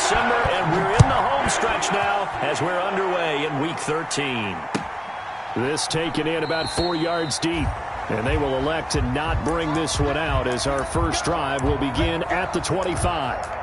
December, and we're in the home stretch now as we're underway in Week 13. This taken in about 4 yards deep. And they will elect to not bring this one out as our first drive will begin at the 25.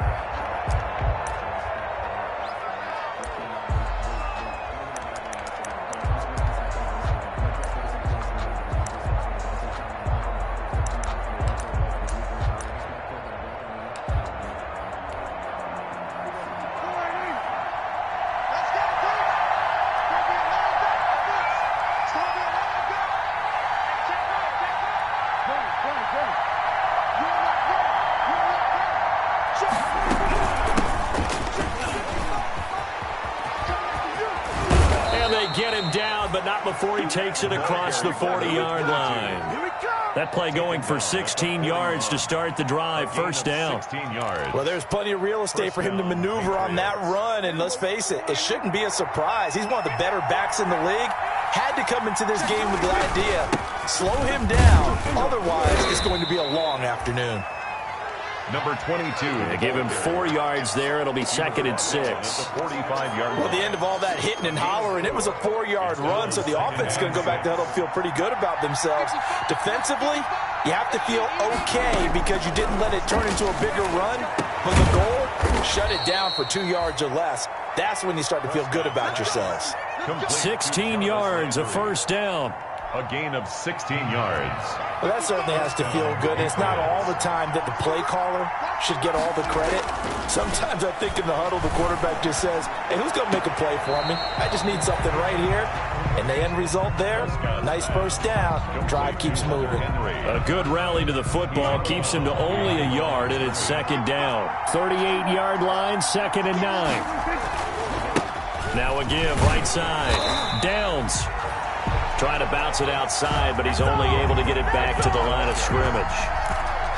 Get him down, but not before he takes it across the 40-yard line. That play going for 16 yards to start the drive. First down. 16 yards. Well, there's plenty of real estate for him to maneuver on that run, and let's face it, it shouldn't be a surprise. He's one of the better backs in the league. Had to come into this game with the idea, slow him down. Otherwise, it's going to be a long afternoon. Number 22. They give him 4 yards there. It'll be second and 6. 45-yard Well, at the end of all that hitting and hollering, it was a 4-yard run, so the offense is going to go back to huddle, feel pretty good about themselves. Defensively, you have to feel okay because you didn't let it turn into a bigger run. But the goal, shut it down for 2 yards or less. That's when you start to feel good about yourselves. 16 yards, a first down. A gain of 16 yards. Well, that certainly has to feel good. It's not all the time that the play caller should get all the credit. Sometimes I think in the huddle, the quarterback just says, hey, who's going to make a play for me? I just need something right here. And the end result there, nice first down. Drive keeps moving. A good rally to the football keeps him to only a yard, and it's second down. 38-yard line, second and 9. Now a give, right side. Downs. Trying to bounce it outside, but he's only able to get it back to the line of scrimmage.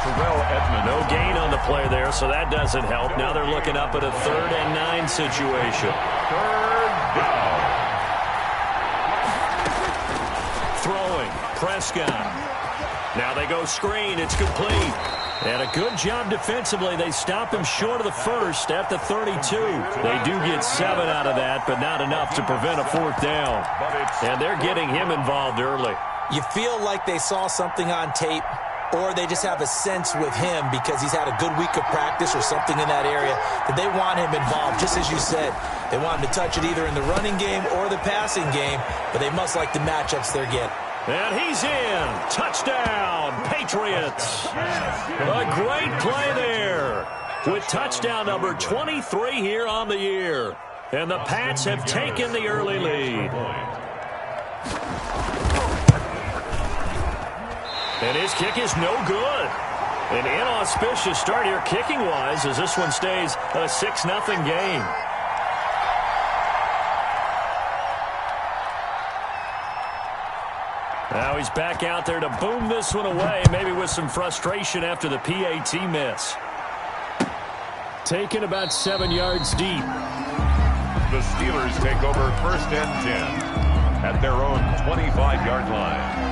Terrell Edmunds. No gain on the play there, so that doesn't help. Now they're looking up at a 3rd and 9 situation. 3rd down. Throwing, Prescott. Now they go screen, it's complete. And a good job defensively. They stop him short of the first at the 32. They do get 7 out of that, but not enough to prevent a 4th down. And they're getting him involved early. You feel like they saw something on tape, or they just have a sense with him because he's had a good week of practice or something in that area that they want him involved. Just as you said, they want him to touch it either in the running game or the passing game, but they must like the matchups they're getting. And he's in. Touchdown, Patriots. A great play there with touchdown number 23 here on the year. And the Pats have taken the early lead. And his kick is no good. An inauspicious start here kicking-wise as this one stays a 6-0 game. Now he's back out there to boom this one away, maybe with some frustration after the PAT miss. Taken about 7 yards deep. The Steelers take over 1st and 10 at their own 25-yard line.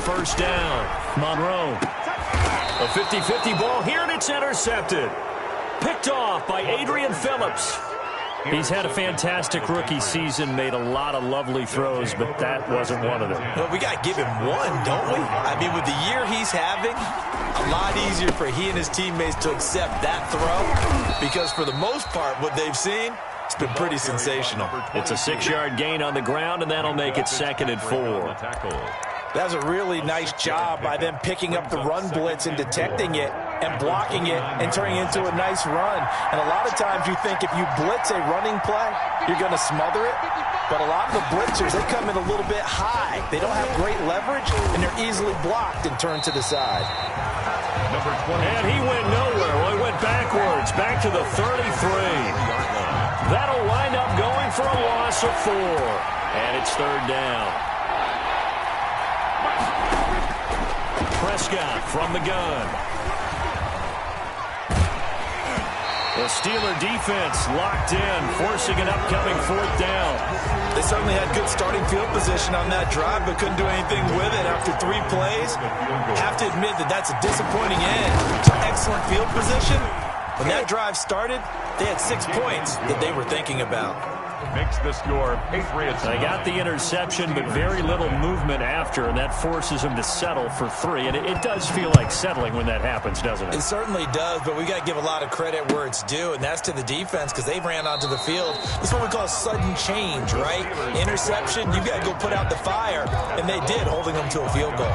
First down, Monroe. A 50-50 ball here, and it's intercepted. Picked off by Adrian Phillips. He's had a fantastic rookie season, made a lot of lovely throws, but that wasn't one of them. Well, we got to give him one, don't we? I mean, with the year he's having, a lot easier for he and his teammates to accept that throw because for the most part, what they've seen, it's been pretty sensational. It's a 6-yard gain on the ground, and that'll make it 2nd and 4. That's a really nice job by them picking up the run blitz and detecting it and blocking it and turning it into a nice run. And a lot of times you think if you blitz a running play, you're going to smother it. But a lot of the blitzers, they come in a little bit high. They don't have great leverage, and they're easily blocked and turned to the side. Number 20. And he went nowhere. Well, he went backwards, back to the 33. That'll wind up going for a loss of 4. And it's 3rd down. Prescott from the gun. The Steeler defense locked in, forcing an upcoming 4th down. They certainly had good starting field position on that drive, but couldn't do anything with it after 3 plays. Have to admit that that's a disappointing end to excellent field position. When that drive started, they had 6 points that they were thinking about. Makes the score Patriots. They got the interception, but very little movement after, and that forces them to settle for 3. And it does feel like settling when that happens, doesn't it? It certainly does, but we got to give a lot of credit where it's due, and that's to the defense because they ran onto the field. This is what we call sudden change, right? Interception, you got to go put out the fire, and they did, holding them to a field goal.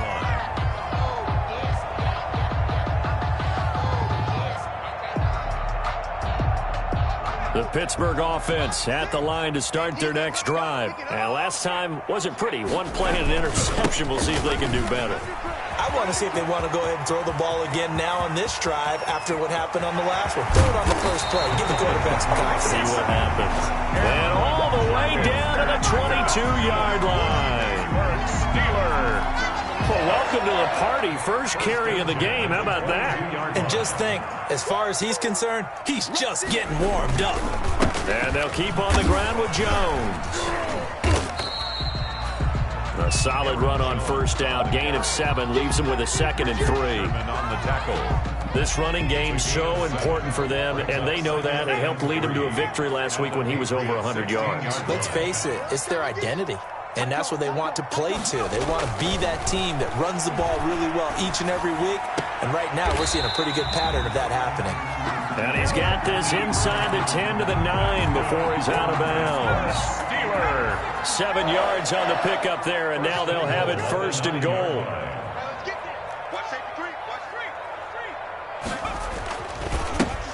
The Pittsburgh offense at the line to start their next drive. And last time wasn't pretty. 1 play and an interception. We'll see if they can do better. I want to see if they want to go ahead and throw the ball again now on this drive after what happened on the last one. Throw it on the first play. Give the quarterback some confidence. See what happens. And all the way down to the 22-yard line. Steeler. Well, welcome to the party. First carry of the game. How about that? And just think, as far as he's concerned, he's just getting warmed up. And they'll keep on the ground with Jones. A solid run on first down. Gain of 7 leaves them with a 2nd and 3. On the tackle. This running game's so important for them, and they know that. It helped lead them to a victory last week when he was over 100 yards. Let's face it, it's their identity. And that's what they want to play to. They want to be that team that runs the ball really well each and every week. And right now, we're seeing a pretty good pattern of that happening. And he's got this inside the 10 to the 9 before he's out of bounds. Steeler. 7 yards on the pickup there, and now they'll have it 1st and goal.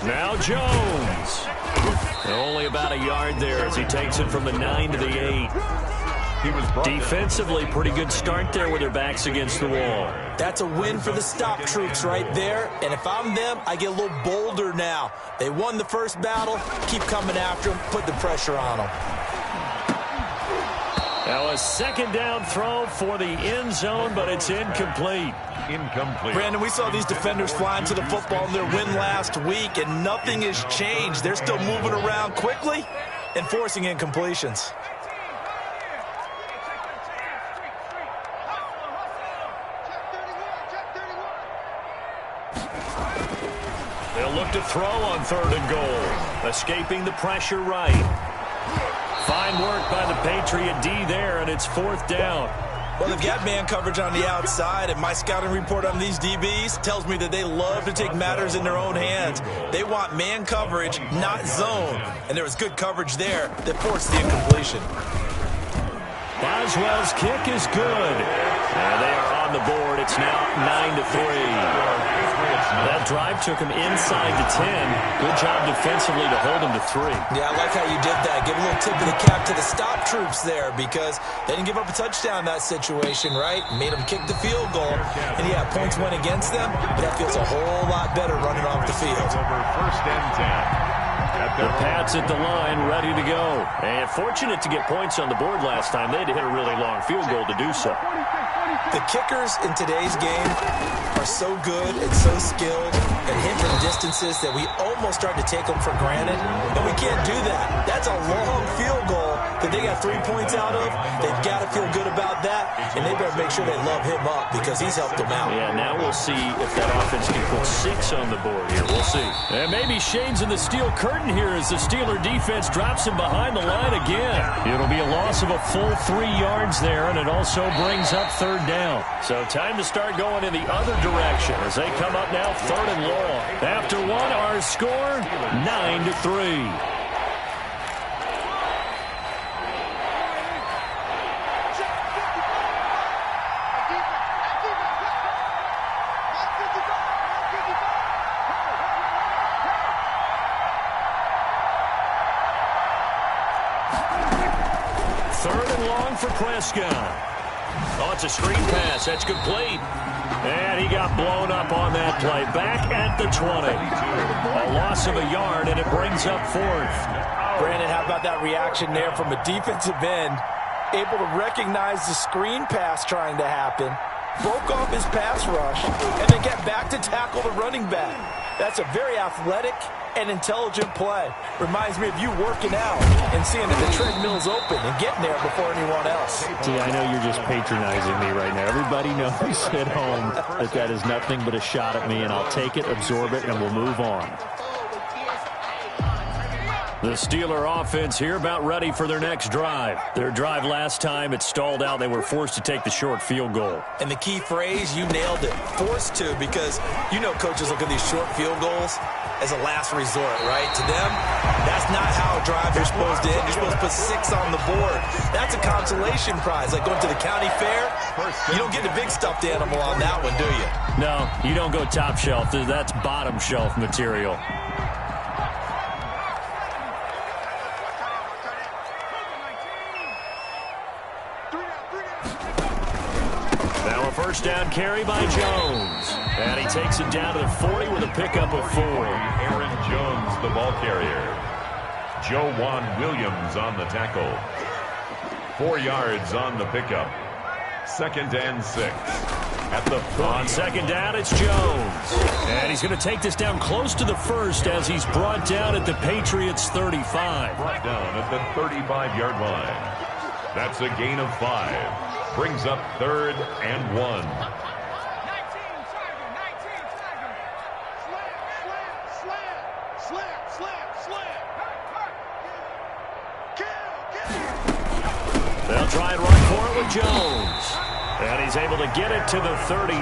Now Jones. Only about a yard there as he takes it from the 9 to the 8. Defensively, pretty good start there with their backs against the wall. That's a win for the stop troops right there. And if I'm them, I get a little bolder now. They won the first battle. Keep coming after them. Put the pressure on them. Now a 2nd down throw for the end zone, but it's incomplete. Incomplete. Brandon, we saw these defenders flying to the football in their win last week, and nothing has changed. They're still moving around quickly and forcing incompletions. They'll look to throw on 3rd and goal. Escaping the pressure right. Fine work by the Patriot D there, and it's 4th down. Well, they've got man coverage on the outside, and my scouting report on these DBs tells me that they love to take matters in their own hands. They want man coverage, not zone. And there was good coverage there that forced the incompletion. Boswell's kick is good. And they are on the board. It's now 9-3. That drive took him inside the 10. Good job defensively to hold him to 3. Yeah, I like how you did that. Give a little tip of the cap to the stop troops there because they didn't give up a touchdown in that situation, right? Made them kick the field goal. And yeah, points went against them, but that feels a whole lot better running off the field. Over 1st and 10. The Pats at the line, ready to go. And fortunate to get points on the board last time. They had to hit a really long field goal to do so. The kickers in today's game are so good and so skilled at hitting distances that we almost start to take them for granted. And we can't do that. That's a long field goal that they got 3 points out of. They've got to feel good about that. And they better make sure they love him up because he's helped them out. Yeah, now we'll see if that offense can put 6 on the board here. We'll see. And maybe Shane's in the steel curtain here as the Steeler defense drops him behind the line again. It'll be a loss of a full 3 yards there, and it also brings up 3rd down. So time to start going in the other direction as they come up now 3rd and long. After 1, our score, 9-3. For Prescott. Oh, it's a screen pass. That's complete. And he got blown up on that play. Back at the 20. A loss of a yard, and it brings up 4th. Brandon, how about that reaction there from a defensive end? Able to recognize the screen pass trying to happen. Broke off his pass rush, and then get back to tackle the running back. That's a very athletic and intelligent play. Reminds me of you working out and seeing that the treadmill's open and getting there before anyone else. See, I know you're just patronizing me right now. Everybody knows at home that that is nothing but a shot at me, and I'll take it, absorb it, and we'll move on. The Steeler offense here about ready for their next drive. Their drive last time, it stalled out. They were forced to take the short field goal. And the key phrase, you nailed it, forced to, because you know coaches look at these short field goals as a last resort, right? To them, that's not how a drive you're supposed to end. You're supposed to put 6 on the board. That's a consolation prize, like going to the county fair. You don't get the big stuffed animal on that one, do you? No, you don't go top shelf. That's bottom shelf material. First down carry by Jones. And he takes it down to the 40 with a pickup of 4. Aaron Jones, the ball carrier. Joejuan Williams on the tackle. 4 yards on the pickup. 2nd and 6. At the 30. On second down, it's Jones. And he's going to take this down close to the first as he's brought down at the Patriots 35. Brought down at the 35-yard line. That's a gain of 5. Brings up 3rd and 1. 19 They'll try and run for it with Jones. And he's able to get it to the 33.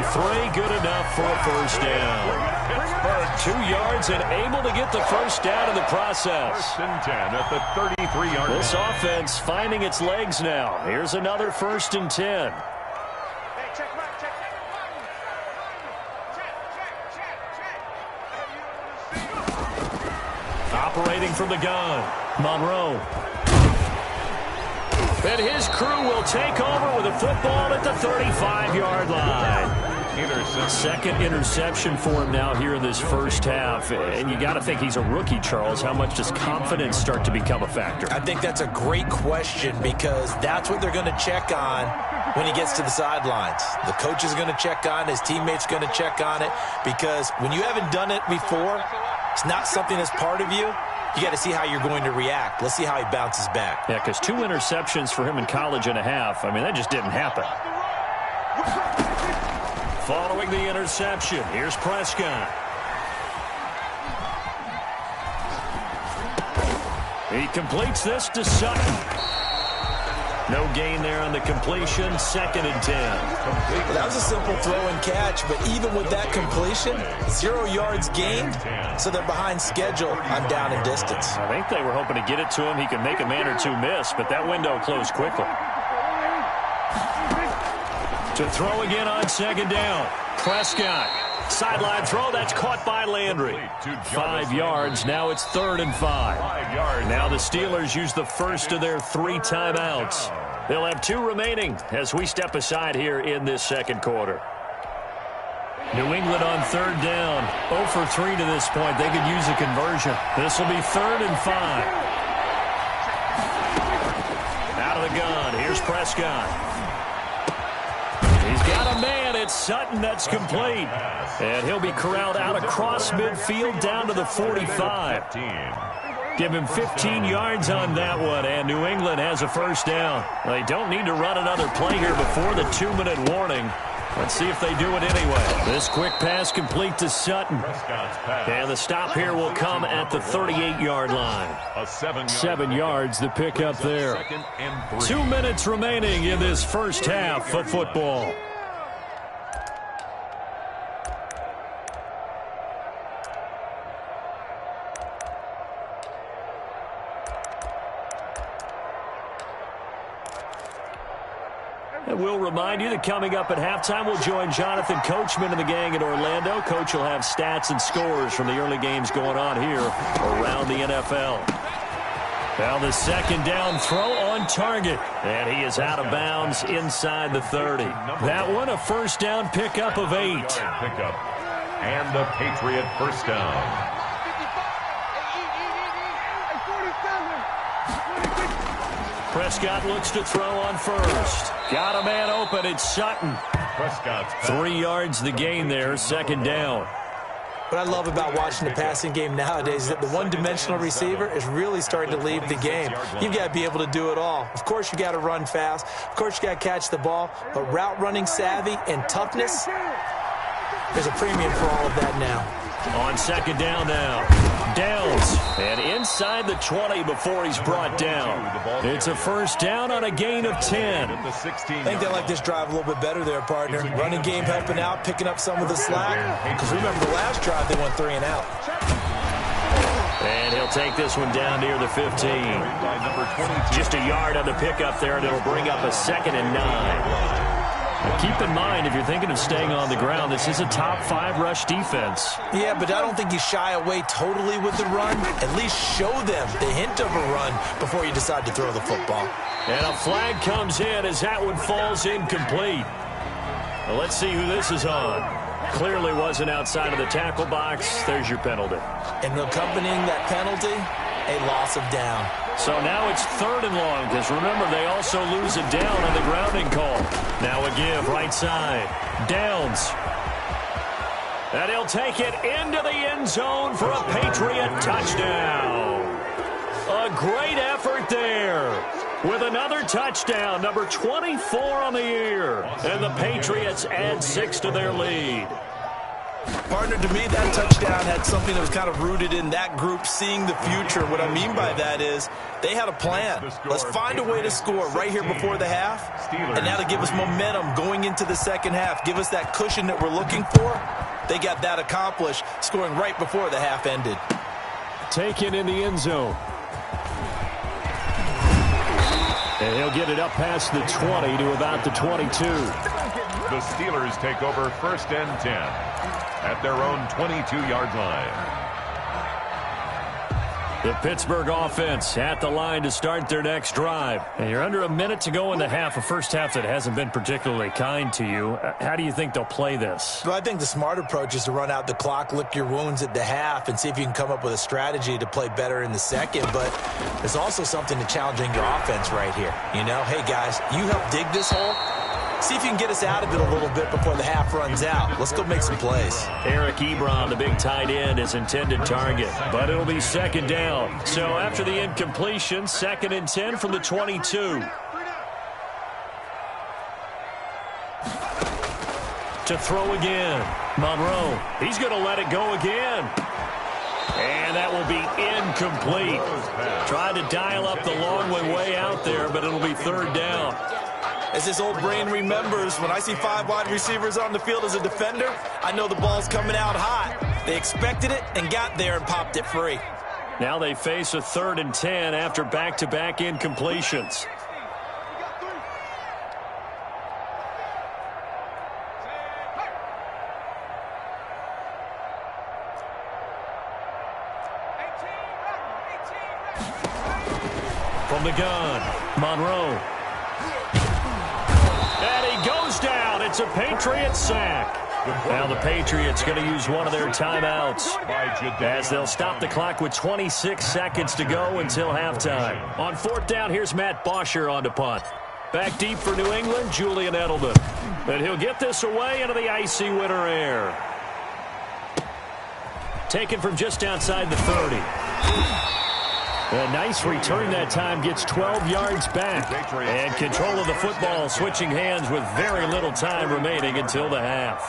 Good enough for a first down. Pittsburgh 2 yards and able to get the first down in the process. 1st and 10 at the 33-yard line. This offense finding its legs now. Here's another 1st and 10. Operating from the gun, Monroe. And his crew will take over with a football at the 35-yard line. Second interception for him now here in this first half. And you got to think he's a rookie, Charles. How much does confidence start to become a factor? I think that's a great question because that's what they're going to check on when he gets to the sidelines. The coach is going to check on it. His teammates going to check on it because when you haven't done it before, it's not something that's part of you. You got to see how you're going to react. Let's see how he bounces back. Yeah, because 2 interceptions for him in college and a half. I mean, that just didn't happen. Following the interception, here's Prescott. He completes this to Sutton. No gain there on the completion. 2nd and 10. Well, that was a simple throw and catch, but even with that completion, 0 yards gained, so they're behind schedule on down and distance. I think they were hoping to get it to him. He could make a man or 2 miss, but that window closed quickly. To throw again on 2nd down. Prescott. Sideline throw. That's caught by Landry. 5 yards. Now it's 3rd and 5. Now the Steelers use the first of their 3 timeouts. They'll have 2 remaining as we step aside here in this second quarter. New England on 3rd down. 0 for 3 to this point. They could use a conversion. This will be 3rd and 5. Out of the gun. Here's Prescott. He's got a man. It's Sutton. That's complete. And he'll be corralled out across midfield down to the 45. Give him 15 yards on that one, and New England has a first down. They don't need to run another play here before the 2-minute warning. Let's see if they do it anyway. This quick pass complete to Sutton. And the stop here will come at the 38-yard line. 7 yards, the pickup there. 2 minutes remaining in this first half of football. And we'll remind you that coming up at halftime, we'll join Jonathan Coachman and the gang in Orlando. Coach will have stats and scores from the early games going on here around the NFL. Now the 2nd down throw on target. And he is out of bounds inside the 30. That one a first down pickup of 8. Pickup. And the Patriot first down. Prescott looks to throw on first. Got a man open. It's Sutton. Prescott's 3 yards the gain there. 2nd down. What I love about watching the passing game nowadays is that the one-dimensional receiver is really starting to leave the game. You've got to be able to do it all. Of course, you got to run fast. Of course, you got to catch the ball. But route running savvy and toughness, there's a premium for all of that now. On second down now. Downs. And inside the 20 before he's brought down. It's a first down on a gain of 10. I think they like this drive a little bit better there, partner. Running game helping out, picking up some of the slack. Because remember the last drive, they went 3 and out. And he'll take this one down near the 15. Just a yard on the pickup there, and it'll bring up a 2nd and 9. Now keep in mind, if you're thinking of staying on the ground, this is a top 5 rush defense. Yeah, but I don't think you shy away totally with the run. At least show them the hint of a run before you decide to throw the football. And a flag comes in as that one falls incomplete. Well, let's see who this is on. Clearly wasn't outside of the tackle box. There's your penalty. And accompanying that penalty, a loss of down. So now it's 3rd and long, because remember, they also lose a down on the grounding call. Now a give, right side. Downs. And he'll take it into the end zone for a Patriot touchdown. A great effort there. With another touchdown, number 24 on the year. And the Patriots add 6 to their lead. Partner, to me, that touchdown had something that was kind of rooted in that group seeing the future. What I mean by that is they had a plan. Let's find a way to score right here before the half, and that'll give us momentum going into the second half. Give us that cushion that we're looking for. They got that accomplished, scoring right before the half ended. Taken in the end zone. And he'll get it up past the 20 to about the 22. The Steelers take over 1st and 10 at their own 22-yard line. The Pittsburgh offense at the line to start their next drive. And you're under a minute to go in the half, a first half that hasn't been particularly kind to you. How do you think they'll play this? Well, I think the smart approach is to run out the clock, lick your wounds at the half, and see if you can come up with a strategy to play better in the second. But there's also something to challenging your offense right here. You know, hey, guys, you help dig this hole. See if you can get us out of it a little bit before the half runs out. Let's go make some plays. Eric Ebron, the big tight end, is intended target, but it'll be 2nd down. So after the incompletion, 2nd and 10 from the 22. To throw again. Monroe, he's going to let it go again. And that will be incomplete. Tried to dial up the long way out there, but it'll be 3rd down. As this old brain remembers, when I see 5 wide receivers on the field as a defender, I know the ball's coming out hot. They expected it and got there and popped it free. Now they face a 3rd and 10 after back-to-back incompletions. From the gun, Monroe. And he goes down. It's a Patriot sack. Now the Patriots going to use one of their timeouts as they'll stop the clock with 26 seconds to go until halftime. On 4th down, here's Matt Bosher on to punt. Back deep for New England, Julian Edelman. And he'll get this away into the icy winter air. Taken from just outside the 30. A nice return that time, gets 12 yards back. And control of the football, switching hands with very little time remaining until the half.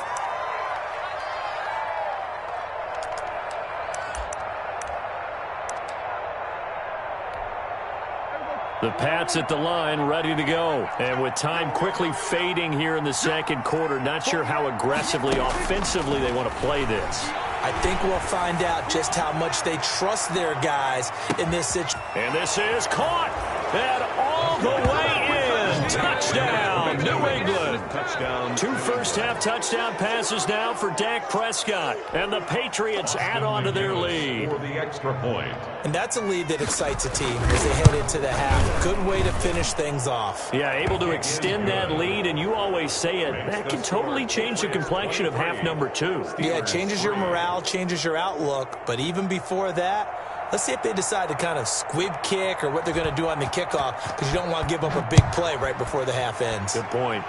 The Pats at the line, ready to go. And with time quickly fading here in the second quarter, not sure how aggressively, offensively they want to play this. I think we'll find out just how much they trust their guys in this situation. And this is caught. And all the way in. Touchdown, New England. Touchdown. 2 first-half touchdown passes now for Dak Prescott. And the Patriots add on to their lead. For the extra point. And that's a lead that excites a team as they head into the half. Good way to finish things off. Yeah, able to extend that lead, and you always say it, that can totally change the complexion of half number 2. Yeah, it changes your morale, changes your outlook. But even before that, let's see if they decide to kind of squib kick or what they're going to do on the kickoff, because you don't want to give up a big play right before the half ends. Good point.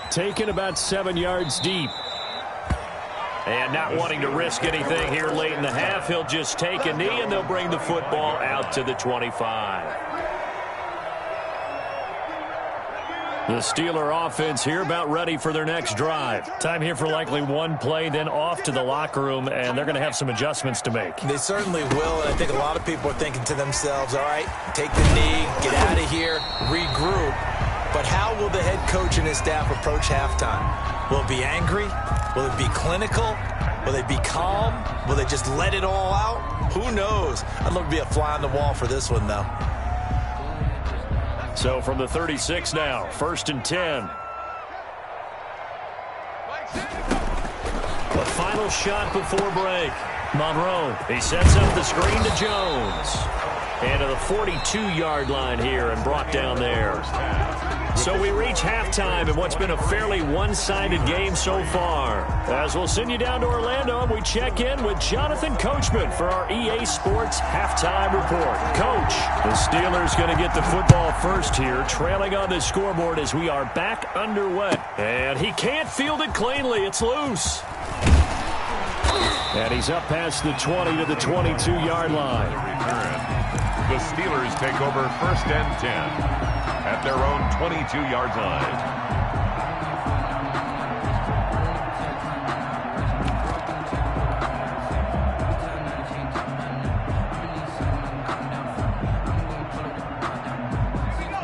Taken about 7 yards deep. And not wanting to risk anything here late in the half, he'll just take a knee, and they'll bring the football out to the 25. The Steeler offense here about ready for their next drive. Time here for likely one play, then off to the locker room, and they're going to have some adjustments to make. They certainly will, and I think a lot of people are thinking to themselves, all right, take the knee, get out of here, regroup. But how will the head coach and his staff approach halftime? Will it be angry? Will it be clinical? Will they be calm? Will they just let it all out? Who knows? I'd love to be a fly on the wall for this one, though. So from the 36 now, 1st and 10. The final shot before break. Monroe, he sets up the screen to Jones. And to the 42-yard line here and brought down there. So we reach halftime in what's been a fairly one-sided game so far. As we'll send you down to Orlando, and we check in with Jonathan Coachman for our EA Sports Halftime Report. Coach, the Steelers going to get the football first here, trailing on the scoreboard as we are back underway. And he can't field it cleanly. It's loose. And he's up past the 20 to the 22-yard line. The Steelers take over 1st and 10 at their own 22-yard line.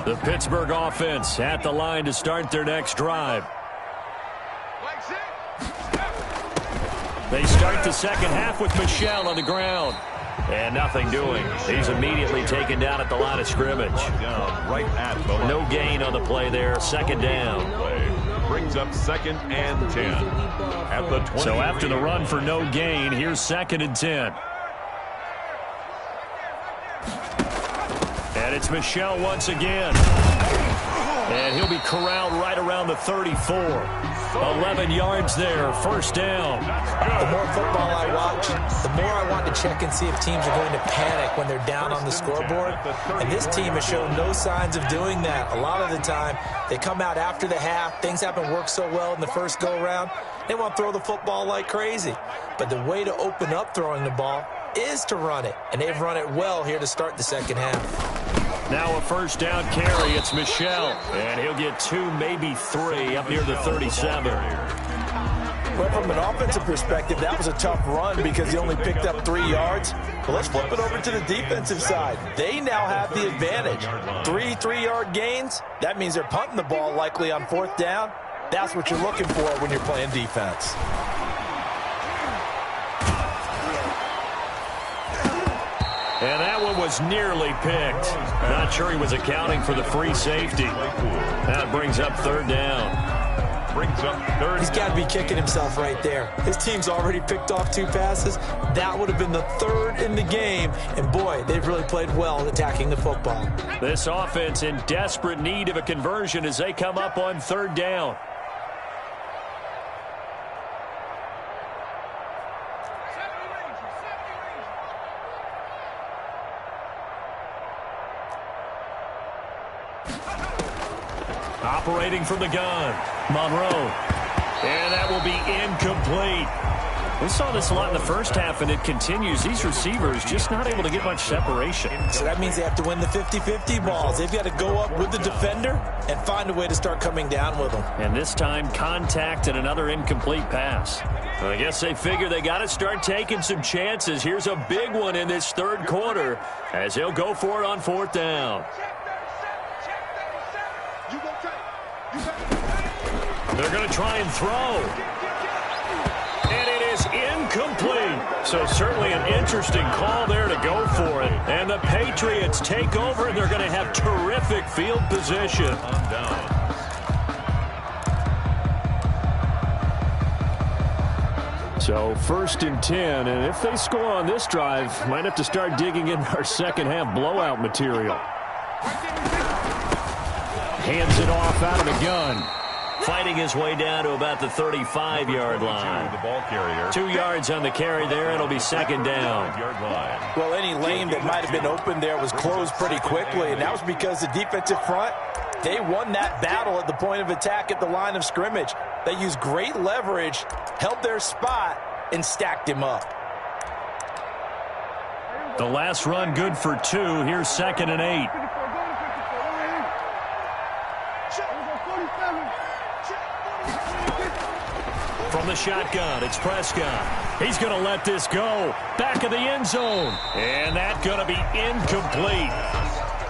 The Pittsburgh offense at the line to start their next drive. They start the second half with Michel on the ground. And nothing doing. He's immediately taken down at the line of scrimmage. Right at the line. No gain on the play there. Second down. Brings up 2nd and 10 at the 20. So after the run for no gain, here's 2nd and 10. And it's Michel once again. And he'll be corralled right around the 34. 11 yards there, 1st down. The more football I watch, the more I want to check and see if teams are going to panic when they're down on the scoreboard. And this team has shown no signs of doing that. A lot of the time, they come out after the half. Things haven't worked so well in the first go-around. They want to throw the football like crazy. But the way to open up throwing the ball is to run it. And they've run it well here to start the second half. Now a 1st down carry. It's Michel. And he'll get 2, maybe 3 up near the 37. Well, from an offensive perspective, that was a tough run because he only picked up 3 yards. But let's flip it over to the defensive side. They now have the advantage. 3 3-yard gains. That means they're punting the ball likely on 4th down. That's what you're looking for when you're playing defense. And that one was nearly picked. Not sure he was accounting for the free safety. That brings up 3rd down. Brings up 3rd. He's got to be kicking himself right there. His team's already picked off 2 passes. That would have been the 3rd in the game. And, boy, they've really played well attacking the football. This offense in desperate need of a conversion as they come up on 3rd down. Operating from the gun, Monroe. And that will be incomplete. We saw this a lot in the first half, and it continues. These receivers just not able to get much separation. So that means they have to win the 50-50 balls. They've got to go up with the defender and find a way to start coming down with them. And this time, contact and another incomplete pass. I guess they figure they got to start taking some chances. Here's a big one in this 3rd quarter as they'll go for it on 4th down. They're going to try and throw. And it is incomplete. So certainly an interesting call there to go for it. And the Patriots take over, and they're going to have terrific field position. So 1st and 10, and if they score on this drive, might have to start digging in our second half blowout material. Hands it off out of the gun. Fighting his way down to about the 35-yard line. The ball carrier. 2 yards on the carry there. It'll be 2nd down. Well, any lane that might have been open there was closed pretty quickly, and that was because the defensive front, they won that battle at the point of attack at the line of scrimmage. They used great leverage, held their spot, and stacked him up. The last run good for 2. Here's 2nd and 8. From the shotgun, it's Prescott. He's going to let this go. Back of the end zone. And that's going to be incomplete.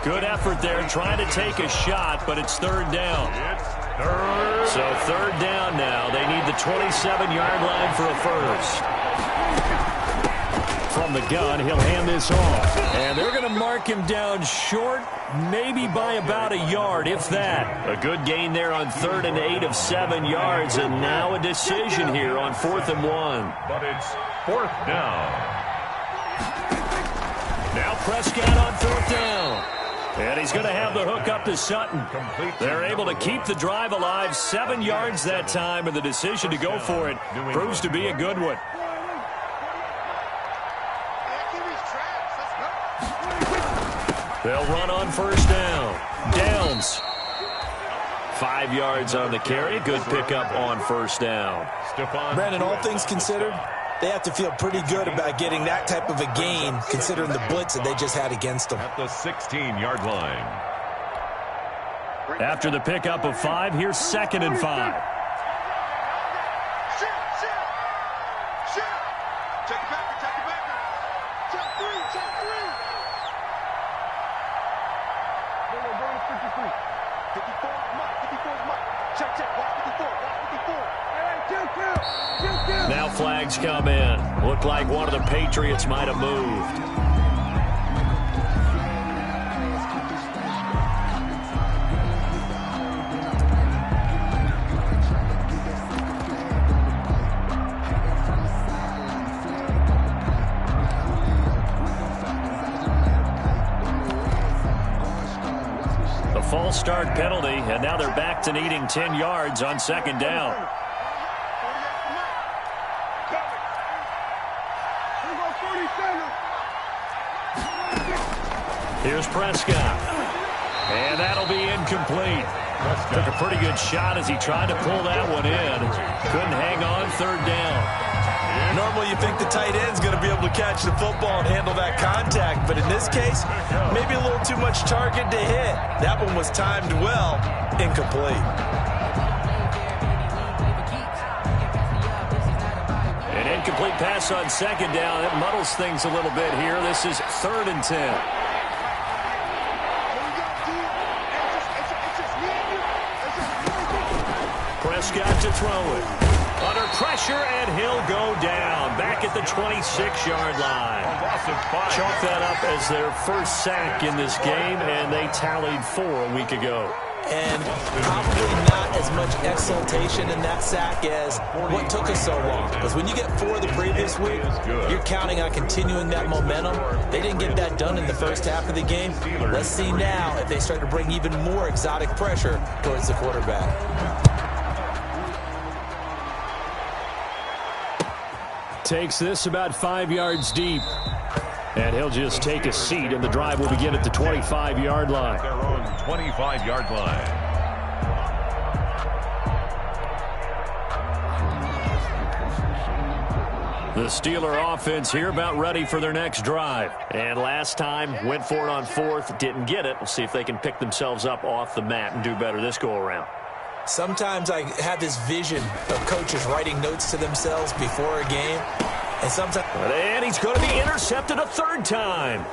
Good effort there trying to take a shot, but it's 3rd down. So 3rd down now. They need the 27-yard line for a first. From the gun, he'll hand this off. And they're going to mark him down short, maybe by about a yard, if that. A good gain there on 3rd and 8 of 7 yards, and now a decision here on 4th and 1. But it's 4th down. Now Prescott on 4th down. And he's going to have the hook up to Sutton. They're able to keep the drive alive. 7 yards that time, and the decision to go for it proves to be a good one. They'll run on 1st down. Downs. 5 yards on the carry. Good pickup on 1st down. Brandon, all things considered, they have to feel pretty good about getting that type of a gain, considering the blitz that they just had against them. At the 16-yard line. After the pickup of 5, here's 2nd and 5. Now flags come in. Looked like one of the Patriots might have moved. The false start penalty, and now they're back to needing 10 yards on 2nd down. Here's Prescott. And that'll be incomplete. Took a pretty good shot as he tried to pull that one in. Couldn't hang on 3rd down. Normally you think the tight end's going to be able to catch the football and handle that contact, but in this case, maybe a little too much target to hit. That one was timed well, incomplete. An incomplete pass on 2nd down. It muddles things a little bit here. This is 3rd and 10. Prescott to throw it. Under pressure, and he'll go down. Back at the 26-yard line. Chalk that up as their first sack in this game, and they tallied 4 a week ago. And probably not as much exultation in that sack as what took us so long. Because when you get 4 the previous week, you're counting on continuing that momentum. They didn't get that done in the first half of the game. Let's see now if they start to bring even more exotic pressure towards the quarterback. Takes this about 5 yards deep. And he'll just take a seat, and the drive will begin at the 25-yard line. Their own 25-yard line. The Steeler offense here about ready for their next drive. And last time, went for it on 4th, didn't get it. We'll see if they can pick themselves up off the mat and do better this go-around. Sometimes I have this vision of coaches writing notes to themselves before a game. And sometimes... And he's going to be intercepted a 3rd time.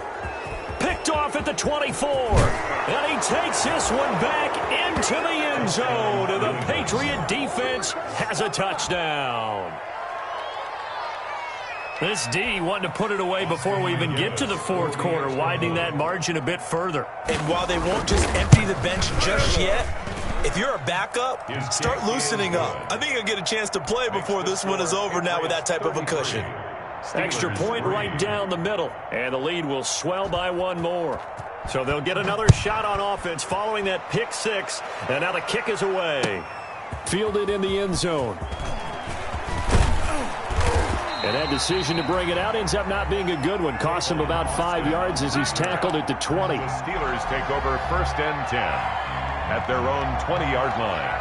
Picked off at the 24. And he takes this one back into the end zone. And the Patriot defense has a touchdown. This D wanting to put it away before we even get to the 4th quarter, widening that margin a bit further. And while they won't just empty the bench just yet, if you're a backup, start loosening up. I think you'll get a chance to play before this one is over now with that type of a cushion. Extra point right down the middle. And the lead will swell by 1 more. So they'll get another shot on offense following that pick 6. And now the kick is away. Fielded in the end zone. And that decision to bring it out ends up not being a good one. Costs him about 5 yards as he's tackled at the 20. The Steelers take over 1st and 10 at their own 20-yard line.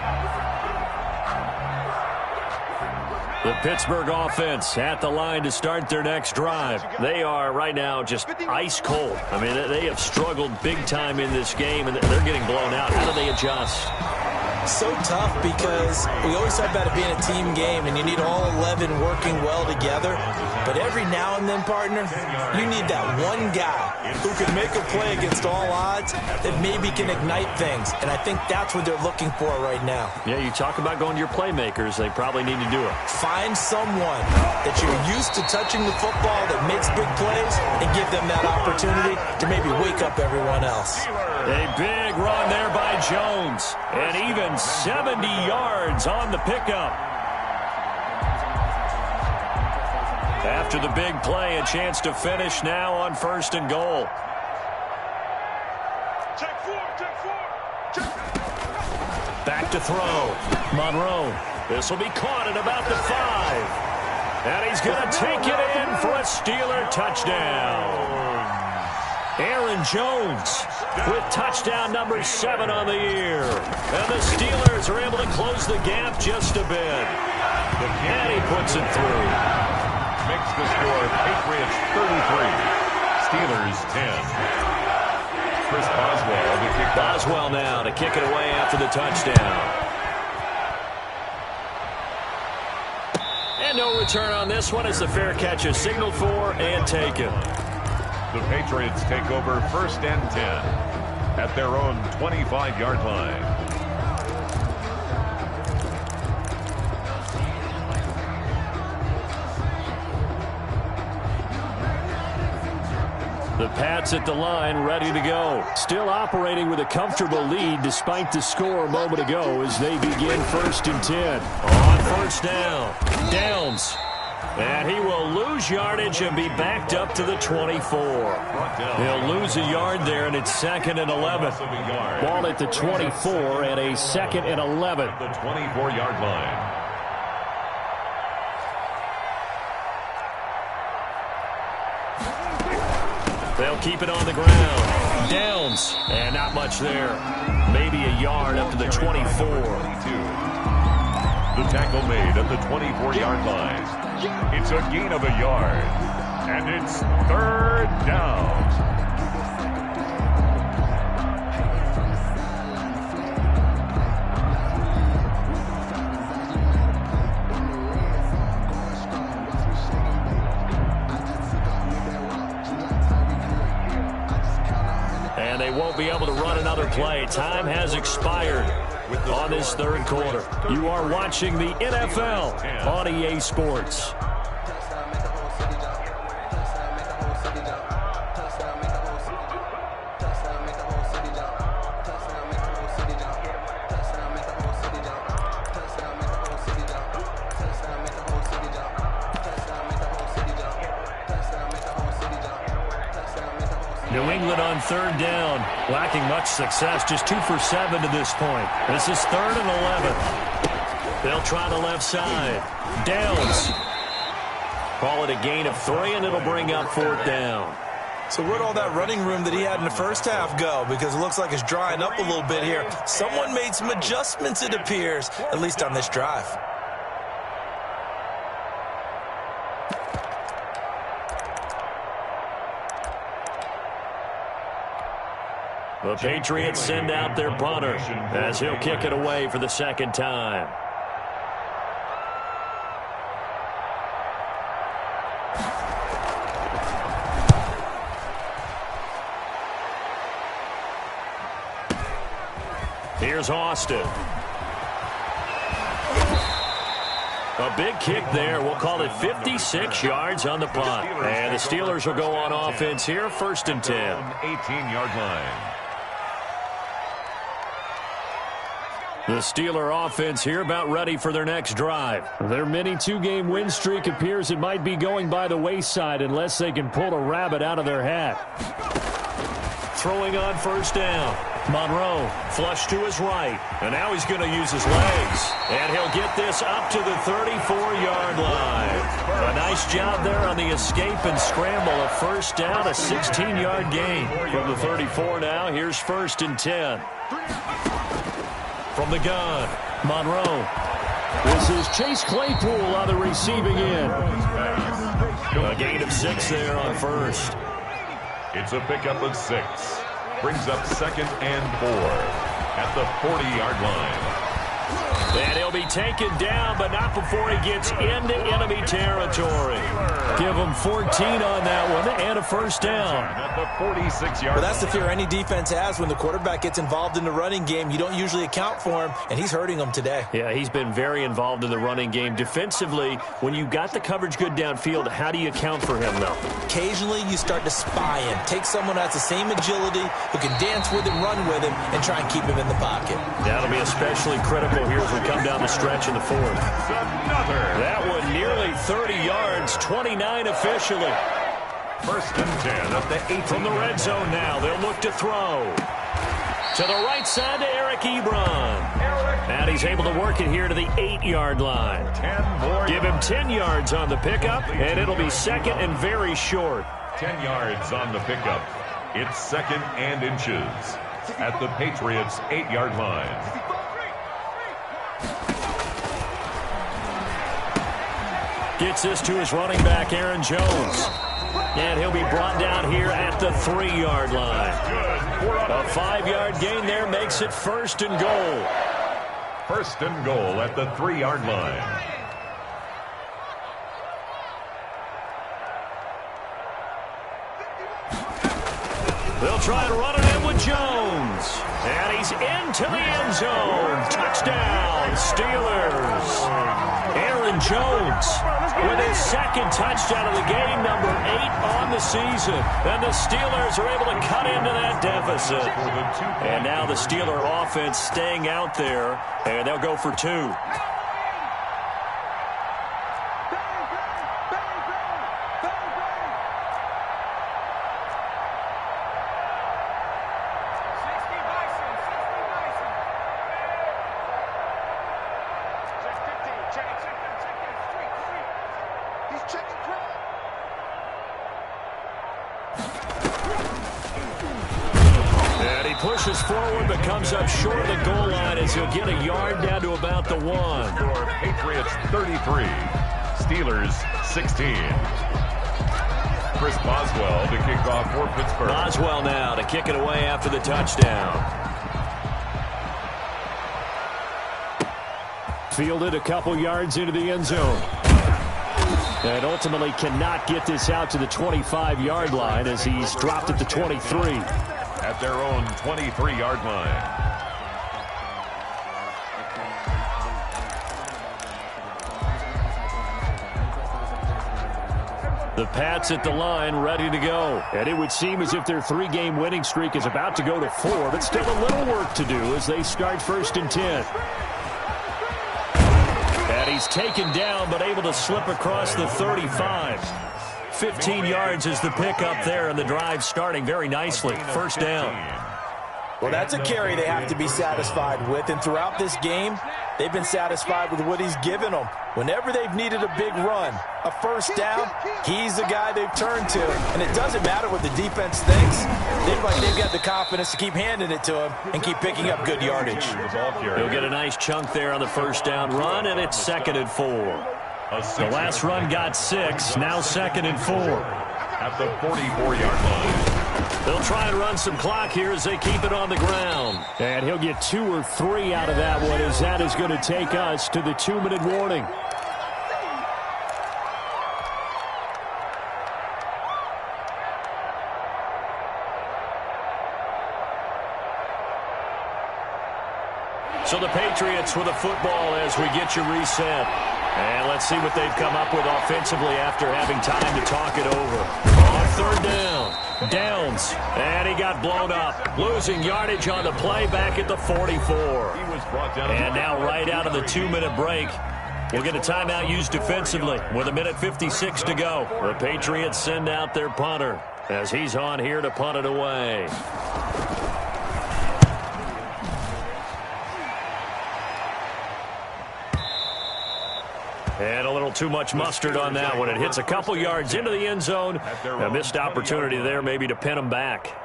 The Pittsburgh offense at the line to start their next drive. They are right now just ice cold. I mean, they have struggled big time in this game, and they're getting blown out. How do they adjust? So tough because we always talk about it being a team game, and you need all 11 working well together. But every now and then, partner, you need that one guy who can make a play against all odds that maybe can ignite things. And I think that's what they're looking for right now. Yeah, you talk about going to your playmakers. They probably need to do it. Find someone that you're used to touching the football that makes big plays and give them that opportunity to maybe wake up everyone else. A big run there by Jones, and even 70 yards on the pickup. After the big play, a chance to finish now on 1st and goal. Back to throw. Monroe. This will be caught at about the 5. And he's going to take it in for a Steeler touchdown. Aaron Jones with touchdown number 7 on the year. And the Steelers are able to close the gap just a bit. And he puts it through. Makes the score Patriots 33, Steelers 10. Chris Boswell to kick. Boswell now to kick it away after the touchdown. And no return on this one as the fair catch is signaled for and taken. The Patriots take over 1st and 10 at their own 25-yard line. The Pats at the line, ready to go. Still operating with a comfortable lead despite the score a moment ago as they begin 1st and 10. On 1st down, Downs. And he will lose yardage and be backed up to the 24. He'll lose a yard there, and it's 2nd and 11. Ball at the 24 and a 2nd and 11. The 24-yard line. They'll keep it on the ground. Downs. And not much there. Maybe a yard up to the 24. The tackle made at the 24-yard line. It's a gain of a yard. And it's 3rd down. And they won't be able to run another play. Time has expired on this 3rd quarter. You are watching the NFL on EA Sports. New England on 3rd down, lacking much success, just 2 for 7 to this point. This is 3rd and 11. They'll try the left side. Downs. Call it a gain of 3, and it'll bring up 4th down. So where'd all that running room that he had in the first half go? Because it looks like it's drying up a little bit here. Someone made some adjustments, it appears, at least on this drive. The Patriots send out their punter as he'll kick it away for the 2nd time. Here's Austin. A big kick there. We'll call it 56 yards on the punt. And the Steelers will go on offense here, 1st and 10. 18-yard line. The Steeler offense here about ready for their next drive. Their mini 2-game win streak appears it might be going by the wayside unless they can pull a rabbit out of their hat. Throwing on 1st down. Monroe flush to his right. And now he's going to use his legs. And he'll get this up to the 34-yard line. A nice job there on the escape and scramble. A 1st down, a 16-yard gain. From the 34 now, here's 1st and 10. From the gun, Monroe This is Chase Claypool on the receiving end. A gain of 6 there on first. It's a pickup of 6. Brings up 2nd and 4 at the 40-yard line. And he'll be taken down, but not before he gets into enemy territory. Give him 14 on that one and a first down. At the 46-yard Well, that's the fear any defense has when the quarterback gets involved in the running game. You don't usually account for him, and he's hurting them today. Yeah, he's been very involved in the running game. Defensively, when you got the coverage good downfield, how do you account for him, though? Occasionally, you start to spy him. Take someone who has the same agility, who can dance with him, run with him, and try and keep him in the pocket. That'll be especially critical here as we come down the stretch in the 4th. That one nearly 30 yards, 29 officially. 1st and 10 at the 8. From the red zone now, they'll look to throw. To the right side to Eric Ebron. And he's able to work it here to the 8-yard line. 10 more. Give him 10 yards on the pickup, and it'll be 2nd and very short. 10 yards on the pickup. It's 2nd and inches at the Patriots' 8-yard line. Gets this to his running back, Aaron Jones. And he'll be brought down here at the 3-yard line. A 5-yard gain there makes it 1st and goal. 1st and goal at the 3-yard line. They'll try to run it in with Jones. And he's into the end zone. Touchdown, Steelers. Aaron Jones with his 2nd touchdown of the game, number 8 on the season. And the Steelers are able to cut into that deficit. And now the Steeler offense staying out there, and they'll go for 2. Pushes forward but comes up short of the goal line as he'll get a yard down to about the 1. Your Patriots 33, Steelers 16. Chris Boswell to kick off for Pittsburgh. Boswell now to kick it away after the touchdown. Fielded a couple yards into the end zone. And ultimately cannot get this out to the 25-yard line as he's dropped at the 23. At their own 23-yard line. The Pats at the line, ready to go. And it would seem as if their 3-game winning streak is about to go to 4, but still a little work to do as they start 1st and 10. And he's taken down but able to slip across the 35. 15 yards is the pickup there, and the drive starting very nicely. 1st down. Well, that's a carry they have to be satisfied with, and throughout this game, they've been satisfied with what he's given them. Whenever they've needed a big run, a 1st down, he's the guy they've turned to. And it doesn't matter what the defense thinks. They've got the confidence to keep handing it to him and keep picking up good yardage. He'll get a nice chunk there on the 1st down run, and it's 2nd and 4. The last run got 6, now 2nd and 4. At the 44-yard line. They'll try and run some clock here as they keep it on the ground. And he'll get 2 or 3 out of that one as that is going to take us to the 2-minute warning. So the Patriots with a football as we get you reset. And let's see what they've come up with offensively after having time to talk it over. On 3rd down, Downs, and he got blown up. Losing yardage on the play back at the 44. And now right out of the 2-minute break, we'll get a timeout used defensively with 1:56 to go. The Patriots send out their punter as he's on here to punt it away. And a little too much mustard on that one. It hits a couple yards into the end zone. A missed opportunity there maybe to pin him back.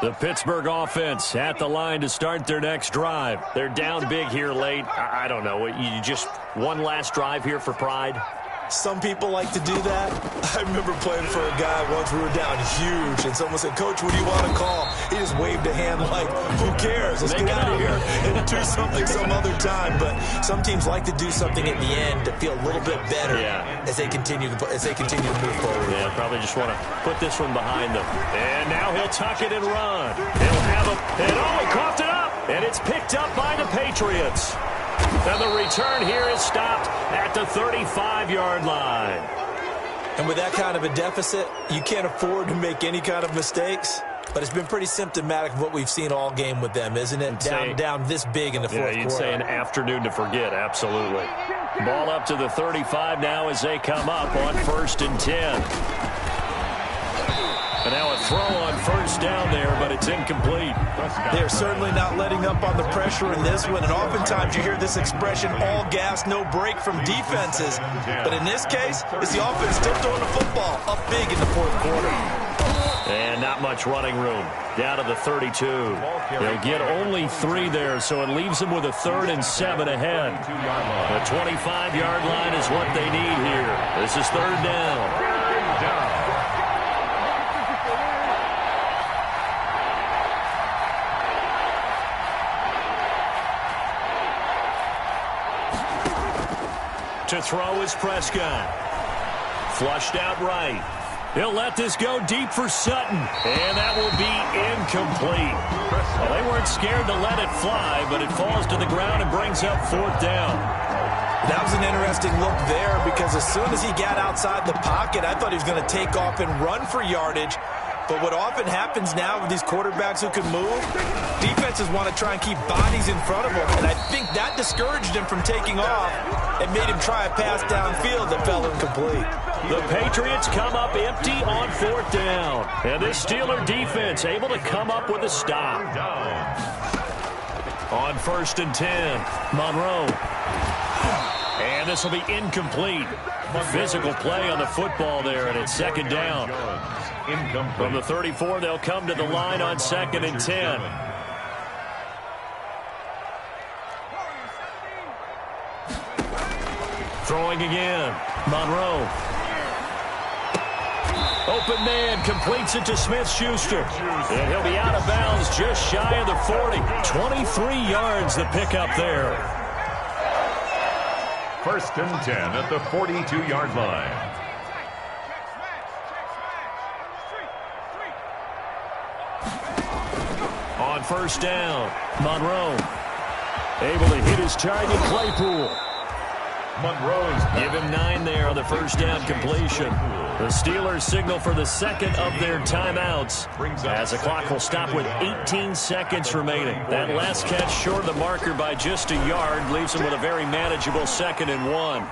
The Pittsburgh offense at the line to start their next drive. They're down big here late. I don't know. You just one last drive here for pride? Some people like to do that. I remember playing for a guy once. We were down huge, and someone said, "Coach, what do you want to call?" He just waved a hand like, "Who cares? Let's get out of here and do something some other time." But some teams like to do something at the end to feel a little bit better as they continue to move forward. Yeah, probably just want to put this one behind them. And now he'll tuck it and run. He'll have him, and he coughed it up, and it's picked up by the Patriots. And the return here is stopped at the 35-yard line. And with that kind of a deficit, you can't afford to make any kind of mistakes. But it's been pretty symptomatic of what we've seen all game with them, isn't it? Down this big in the fourth quarter. Yeah, you'd say an afternoon to forget, absolutely. Ball up to the 35 now as they come up on 1st and 10. And now a throw on 1st down there, but it's incomplete. They're certainly not letting up on the pressure in this one. And oftentimes you hear this expression, all gas, no break from defenses. But in this case, it's the offense still throwing the football up big in the fourth quarter. And not much running room. Down to the 32. They'll get only 3 there, so it leaves them with a 3rd and 7 ahead. The 25-yard line is what they need here. This is 3rd down. To throw is Prescott. Flushed out right. He'll let this go deep for Sutton. And that will be incomplete. Well, they weren't scared to let it fly, but it falls to the ground and brings up 4th down. That was an interesting look there because as soon as he got outside the pocket, I thought he was going to take off and run for yardage. But what often happens now with these quarterbacks who can move, defenses want to try and keep bodies in front of them. And I think that discouraged him from taking off and made him try a pass downfield that fell incomplete. The Patriots come up empty on 4th down. And this Steeler defense able to come up with a stop. On 1st and 10, Monroe. And this will be incomplete. Physical play on the football there, and it's 2nd down. From the 34, they'll come to the line on 2nd and 10. Throwing again. Monroe. Open man completes it to Smith-Schuster. And he'll be out of bounds just shy of the 40. 23 yards the pickup there. 1st and 10 at the 42-yard line. On 1st down, Monroe able to hit his target, Claypool. Monroe's give him 9 there on the 1st down completion. The Steelers signal for the 2nd of their timeouts as the clock will stop with 18 seconds remaining. That last catch short of the marker by just a yard leaves them with a very manageable 2nd and 1.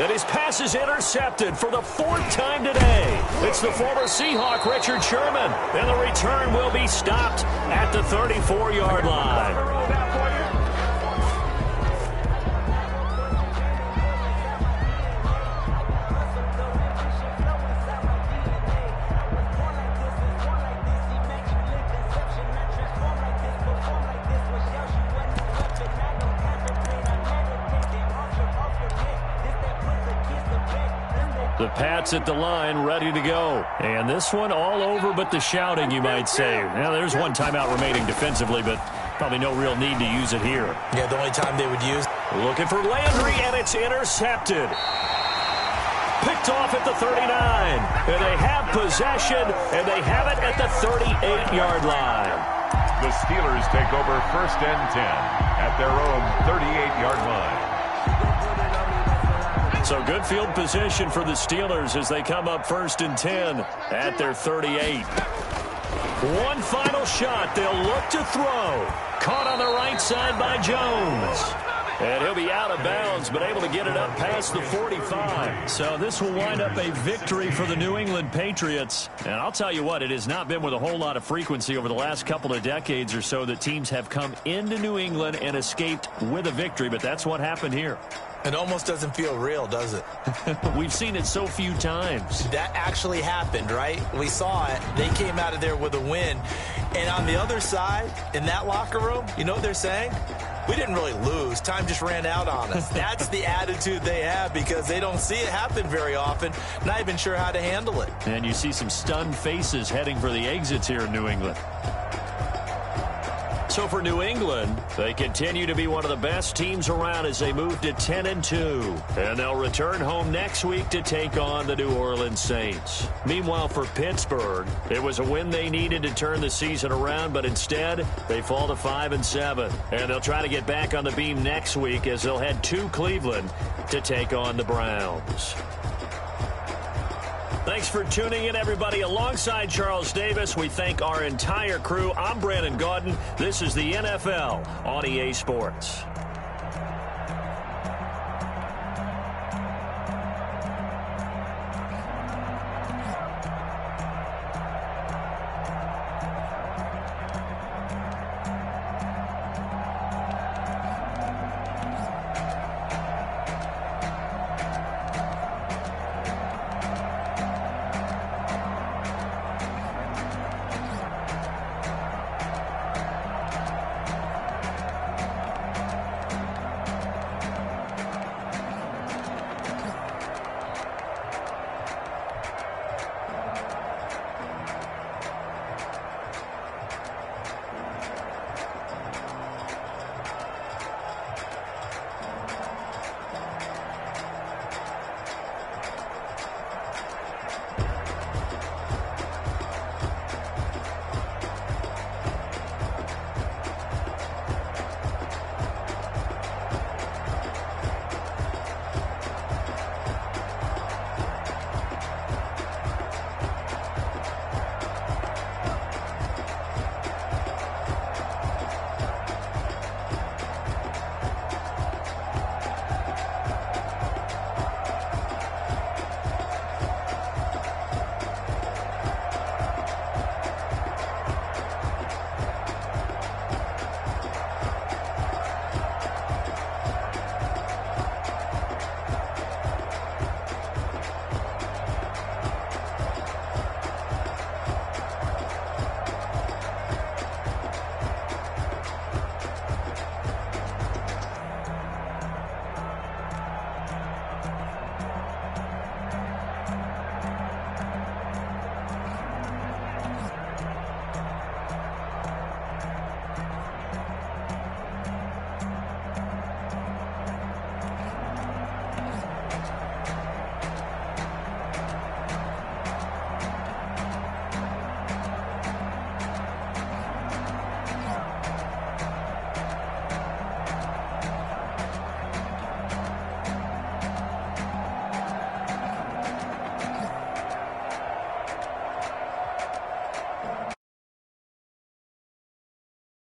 And his pass is intercepted for the 4th time today. It's the former Seahawk, Richard Sherman. And the return will be stopped at the 34-yard line. The Pats at the line, ready to go. And this one all over but the shouting, you might say. Now, there's one timeout remaining defensively, but probably no real need to use it here. Yeah, the only time they would use. Looking for Landry, and it's intercepted. Picked off at the 39. And they have possession, and they have it at the 38-yard line. The Steelers take over 1st and 10 at their own 38-yard line. So good field position for the Steelers as they come up 1st and 10 at their 38. One final shot. They'll look to throw. Caught on the right side by Jones. And he'll be out of bounds, but able to get it up past the 45. So this will wind up a victory for the New England Patriots. And I'll tell you what, it has not been with a whole lot of frequency over the last couple of decades or so that teams have come into New England and escaped with a victory, but that's what happened here. It almost doesn't feel real, does it? We've seen it so few times. That actually happened, right? We saw it. They came out of there with a win. And on the other side, in that locker room, you know what they're saying? We didn't really lose. Time just ran out on us. That's the attitude they have because they don't see it happen very often, not even sure how to handle it. And you see some stunned faces heading for the exits here in New England. So for New England, they continue to be one of the best teams around as they move to 10-2. And they'll return home next week to take on the New Orleans Saints. Meanwhile, for Pittsburgh, it was a win they needed to turn the season around, but instead, they fall to 5-7. And they'll try to get back on the beam next week as they'll head to Cleveland to take on the Browns. Thanks for tuning in, everybody. Alongside Charles Davis, we thank our entire crew. I'm Brandon Gaudin. This is the NFL on EA Sports.